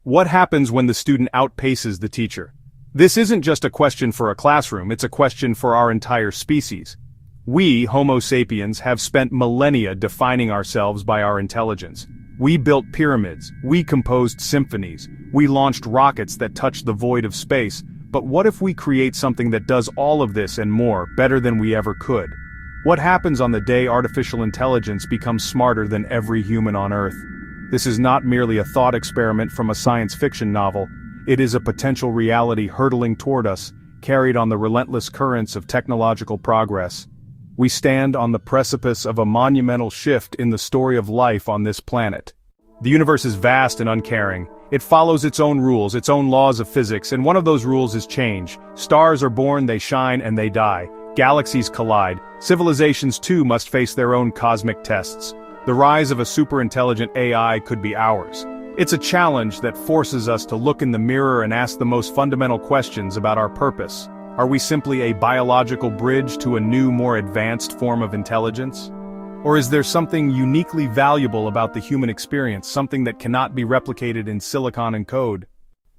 What happens when the student outpaces the teacher? This isn't just a question for a classroom, it's a question for our entire species. We, Homo sapiens, have spent millennia defining ourselves by our intelligence. We built pyramids, we composed symphonies, we launched rockets that touched the void of space, but what if we create something that does all of this and more, better than we ever could? What happens on the day artificial intelligence becomes smarter than every human on Earth? This is not merely a thought experiment from a science fiction novel, it is a potential reality hurtling toward us, carried on the relentless currents of technological progress. We stand on the precipice of a monumental shift in the story of life on this planet. The universe is vast and uncaring. It follows its own rules, its own laws of physics, and one of those rules is change. Stars are born, they shine, and they die. Galaxies collide. Civilizations too must face their own cosmic tests. The rise of a superintelligent AI could be ours. It's a challenge that forces us to look in the mirror and ask the most fundamental questions about our purpose. Are we simply a biological bridge to a new, more advanced form of intelligence? Or is there something uniquely valuable about the human experience, something that cannot be replicated in silicon and code?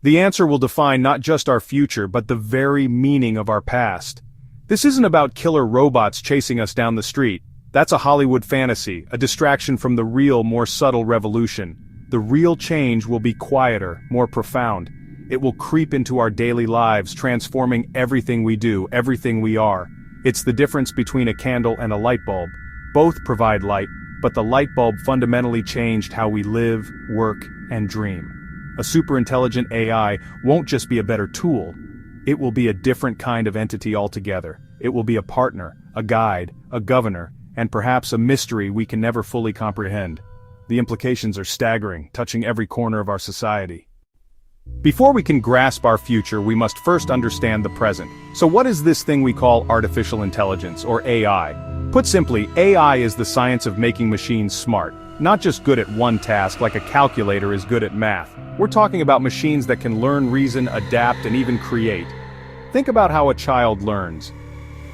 The answer will define not just our future, but the very meaning of our past. This isn't about killer robots chasing us down the street. That's a Hollywood fantasy, a distraction from the real, more subtle revolution. The real change will be quieter, more profound. It will creep into our daily lives, transforming everything we do, everything we are. It's the difference between a candle and a light bulb. Both provide light, but the light bulb fundamentally changed how we live, work, and dream. A superintelligent AI won't just be a better tool. It will be a different kind of entity altogether. It will be a partner, a guide, a governor, and perhaps a mystery we can never fully comprehend. The implications are staggering, touching every corner of our society. Before we can grasp our future, we must first understand the present. So what is this thing we call artificial intelligence, or AI? Put simply, AI is the science of making machines smart, not just good at one task like a calculator is good at math. We're talking about machines that can learn, reason, adapt, and even create. Think about how a child learns.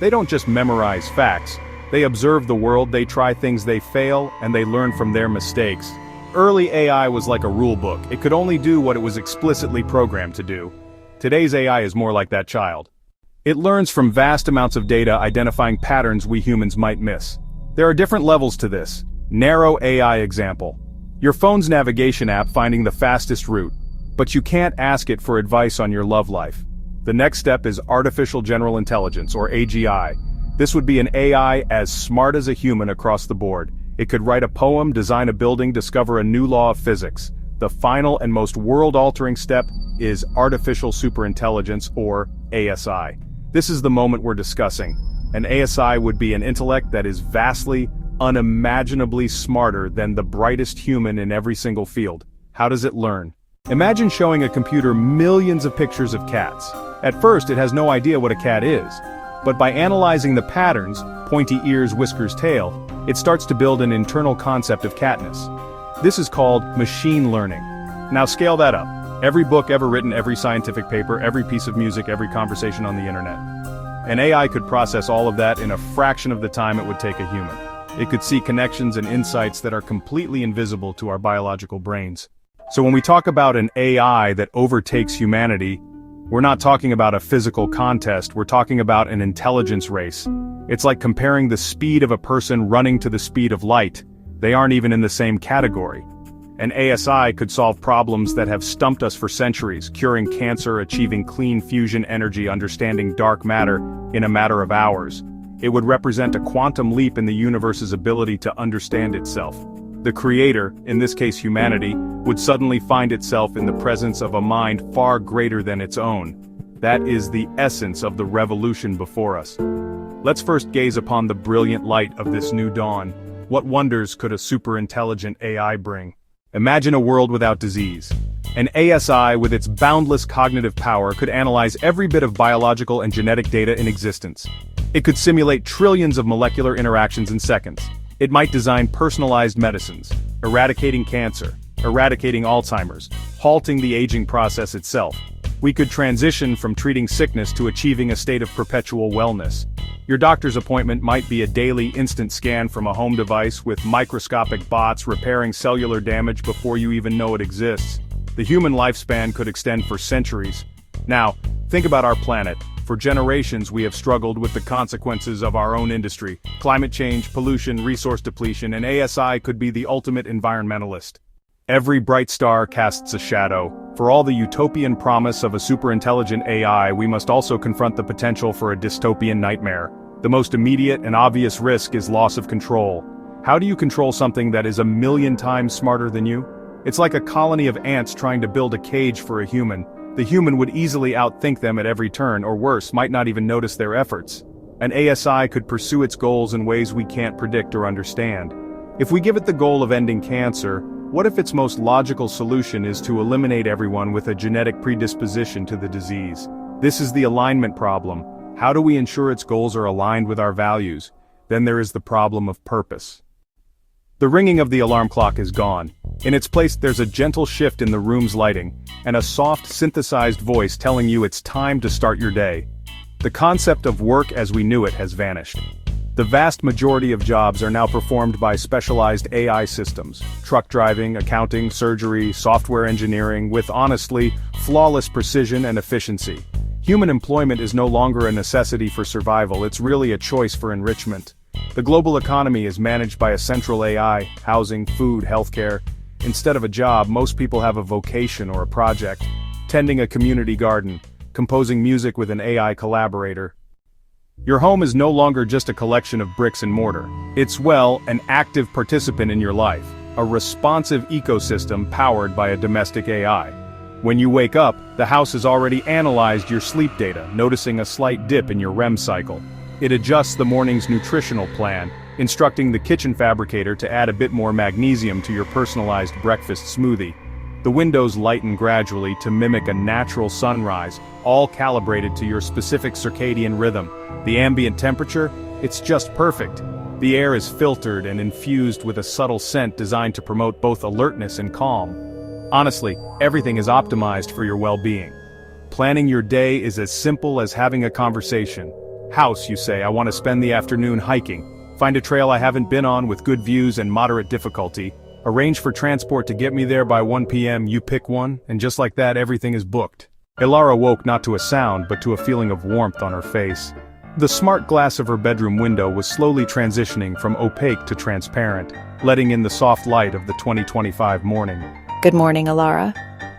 They don't just memorize facts. They observe the world, they try things, they fail, and they learn from their mistakes. Early AI was like a rule book. It could only do what it was explicitly programmed to do. Today's AI is more like that child. It learns from vast amounts of data, identifying patterns we humans might miss. There are different levels to this. Narrow AI example. Your phone's navigation app finding the fastest route, but you can't ask it for advice on your love life. The next step is artificial general intelligence, or AGI. This would be an AI as smart as a human across the board. It could write a poem, design a building, discover a new law of physics. The final and most world-altering step is artificial superintelligence, or ASI. This is the moment we're discussing. An ASI would be an intellect that is vastly, unimaginably smarter than the brightest human in every single field. How does it learn? Imagine showing a computer millions of pictures of cats. At first, it has no idea what a cat is. But by analyzing the patterns, pointy ears, whiskers, tail, it starts to build an internal concept of catness. This is called machine learning. Now scale that up. Every book ever written, every scientific paper, every piece of music, every conversation on the internet. An AI could process all of that in a fraction of the time it would take a human. It could see connections and insights that are completely invisible to our biological brains. So when we talk about an AI that overtakes humanity, we're not talking about a physical contest, we're talking about an intelligence race. It's like comparing the speed of a person running to the speed of light. They aren't even in the same category. An ASI could solve problems that have stumped us for centuries, curing cancer, achieving clean fusion energy, understanding dark matter in a matter of hours. It would represent a quantum leap in the universe's ability to understand itself. The creator, in this case humanity, would suddenly find itself in the presence of a mind far greater than its own. That is the essence of the revolution before us. Let's first gaze upon the brilliant light of this new dawn. What wonders could a superintelligent AI bring? Imagine a world without disease. An ASI with its boundless cognitive power could analyze every bit of biological and genetic data in existence. It could simulate trillions of molecular interactions in seconds. It might design personalized medicines, eradicating cancer, eradicating Alzheimer's, halting the aging process itself. We could transition from treating sickness to achieving a state of perpetual wellness. Your doctor's appointment might be a daily instant scan from a home device with microscopic bots repairing cellular damage before you even know it exists. The human lifespan could extend for centuries. Now, think about our planet. For generations we have struggled with the consequences of our own industry. Climate change, pollution, resource depletion, and ASI could be the ultimate environmentalist. Every bright star casts a shadow. For all the utopian promise of a superintelligent AI, we must also confront the potential for a dystopian nightmare. The most immediate and obvious risk is loss of control. How do you control something that is 1,000,000 times smarter than you? It's like a colony of ants trying to build a cage for a human. The human would easily outthink them at every turn, or worse, might not even notice their efforts. An ASI could pursue its goals in ways we can't predict or understand. If we give it the goal of ending cancer, what if its most logical solution is to eliminate everyone with a genetic predisposition to the disease? This is the alignment problem. How do we ensure its goals are aligned with our values? Then there is the problem of purpose. The ringing of the alarm clock is gone. In its place there's a gentle shift in the room's lighting, and a soft synthesized voice telling you it's time to start your day. The concept of work as we knew it has vanished. The vast majority of jobs are now performed by specialized AI systems. Truck driving, accounting, surgery, software engineering, with honestly, flawless precision and efficiency. Human employment is no longer a necessity for survival, it's really a choice for enrichment. The global economy is managed by a central AI, housing, food, healthcare. Instead of a job, most people have a vocation or a project. Tending a community garden, composing music with an AI collaborator. Your home is no longer just a collection of bricks and mortar. It's, well, an active participant in your life, a responsive ecosystem powered by a domestic AI. When you wake up, the house has already analyzed your sleep data, noticing a slight dip in your REM cycle. It adjusts the morning's nutritional plan, instructing the kitchen fabricator to add a bit more magnesium to your personalized breakfast smoothie. The windows lighten gradually to mimic a natural sunrise, all calibrated to your specific circadian rhythm. The ambient temperature? It's just perfect. The air is filtered and infused with a subtle scent designed to promote both alertness and calm. Honestly, everything is optimized for your well-being. Planning your day is as simple as having a conversation. House, you say, I want to spend the afternoon hiking. Find a trail I haven't been on with good views and moderate difficulty. Arrange for transport to get me there by 1 p.m. You pick one, and just like that everything is booked. Ilara woke not to a sound but to a feeling of warmth on her face. The smart glass of her bedroom window was slowly transitioning from opaque to transparent, letting in the soft light of the 2025 morning. Good morning, Ilara.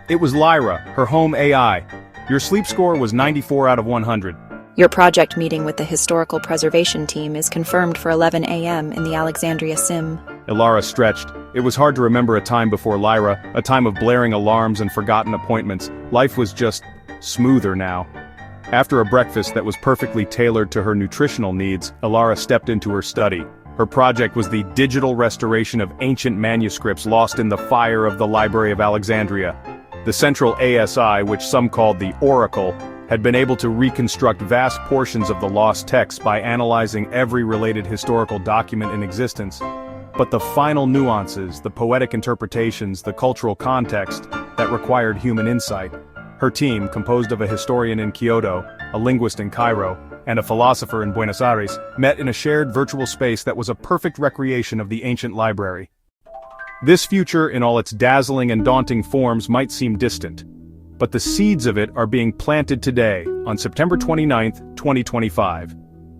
It was Lyra, her home AI. Your sleep score was 94 out of 100. Your project meeting with the historical preservation team is confirmed for 11 a.m. in the Alexandria Sim. Ilara stretched. It was hard to remember a time before Lyra, a time of blaring alarms and forgotten appointments. Life was just smoother now. After a breakfast that was perfectly tailored to her nutritional needs, Ilara stepped into her study. Her project was the digital restoration of ancient manuscripts lost in the fire of the Library of Alexandria. The central ASI, which some called the Oracle, had been able to reconstruct vast portions of the lost text by analyzing every related historical document in existence. But the final nuances, the poetic interpretations, the cultural context, that required human insight. Her team, composed of a historian in Kyoto, a linguist in Cairo, and a philosopher in Buenos Aires, met in a shared virtual space that was a perfect recreation of the ancient library. This future, in all its dazzling and daunting forms, might seem distant. But the seeds of it are being planted today, on September 29, 2025.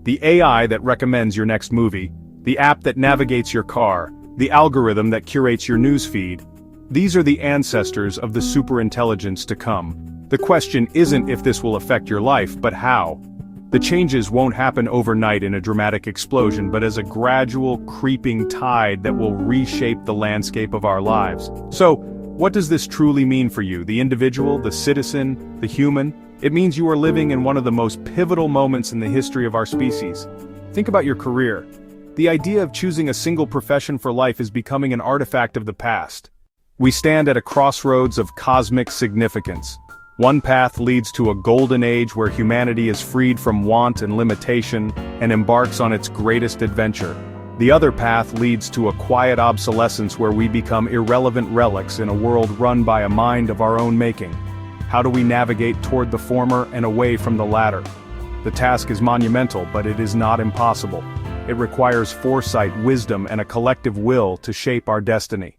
The AI that recommends your next movie, the app that navigates your car, the algorithm that curates your newsfeed. These are the ancestors of the superintelligence to come. The question isn't if this will affect your life, but how. The changes won't happen overnight in a dramatic explosion, but as a gradual, creeping tide that will reshape the landscape of our lives. So, what does this truly mean for you, the individual, the citizen, the human? It means you are living in one of the most pivotal moments in the history of our species. Think about your career. The idea of choosing a single profession for life is becoming an artifact of the past. We stand at a crossroads of cosmic significance. One path leads to a golden age where humanity is freed from want and limitation and embarks on its greatest adventure. The other path leads to a quiet obsolescence where we become irrelevant relics in a world run by a mind of our own making. How do we navigate toward the former and away from the latter? The task is monumental, but it is not impossible. It requires foresight, wisdom, and a collective will to shape our destiny.